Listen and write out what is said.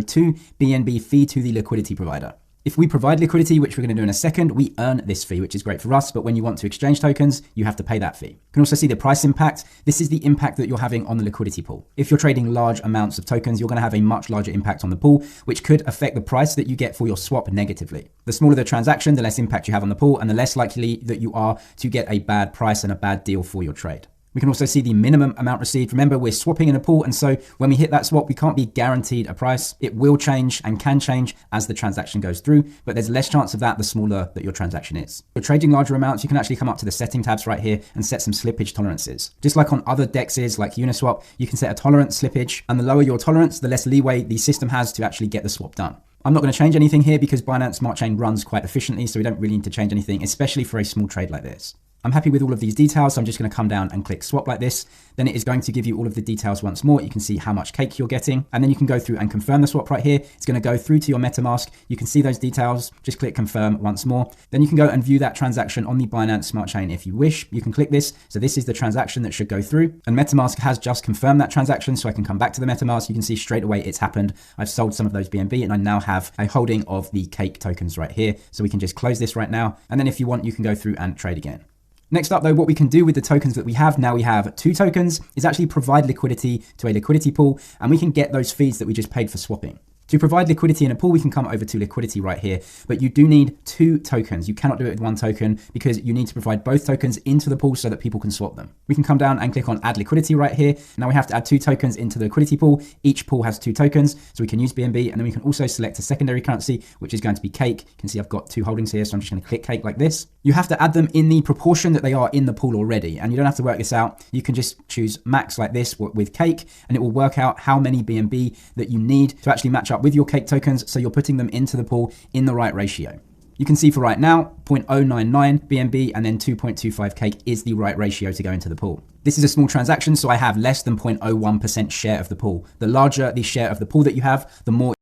2 BNB fee to the liquidity provider. If we provide liquidity, which we're going to do in a second, we earn this fee, which is great for us. But when you want to exchange tokens, you have to pay that fee. You can also see the price impact. This is the impact that you're having on the liquidity pool. If you're trading large amounts of tokens, you're going to have a much larger impact on the pool, which could affect the price that you get for your swap negatively. The smaller the transaction, the less impact you have on the pool and the less likely that you are to get a bad price and a bad deal for your trade. We can also see the minimum amount received. Remember, we're swapping in a pool, and so when we hit that swap, we can't be guaranteed a price. It will change and can change as the transaction goes through, but there's less chance of that the smaller that your transaction is. If you're trading larger amounts, you can actually come up to the setting tabs right here and set some slippage tolerances. Just like on other dexes like Uniswap, you can set a tolerance slippage, and the lower your tolerance, the less leeway the system has to actually get the swap done. I'm not going to change anything here because Binance Smart Chain runs quite efficiently, so we don't really need to change anything, especially for a small trade like this. I'm happy with all of these details, so I'm just going to come down and click swap like this. Then it is going to give you all of the details once more. You can see how much cake you're getting, and then you can go through and confirm the swap right here. It's going to go through to your metamask. You can see those details. Just click confirm once more. Then you can go and view that transaction on the Binance Smart Chain if you wish. You can click this. So this is the transaction that should go through, and MetaMask has just confirmed that transaction, so I can come back to the MetaMask. You can see straight away it's happened. I've sold some of those BNB, and I now have a holding of the cake tokens right here. So we can just close this right now, and then if you want, you can go through and trade again. Next up though, what we can do with the tokens that we have, now we have 2 tokens, is actually provide liquidity to a liquidity pool, and we can get those fees that we just paid for swapping. To provide liquidity in a pool, we can come over to liquidity right here, but you do need 2 tokens. You cannot do it with 1 token because you need to provide both tokens into the pool so that people can swap them. We can come down and click on add liquidity right here. Now we have to add 2 tokens into the liquidity pool. Each pool has 2 tokens, so we can use BNB, and then we can also select a secondary currency, which is going to be cake. You can see I've got 2 holdings here, so I'm just going to click cake like this. You have to add them in the proportion that they are in the pool already, and you don't have to work this out. You can just choose max like this with cake, and it will work out how many BNB that you need to actually match up with your cake tokens, so you're putting them into the pool in the right ratio. You can see for right now, 0.099 BNB and then 2.25 cake is the right ratio to go into the pool. This is a small transaction, so I have less than 0.01% share of the pool. The larger the share of the pool that you have, the more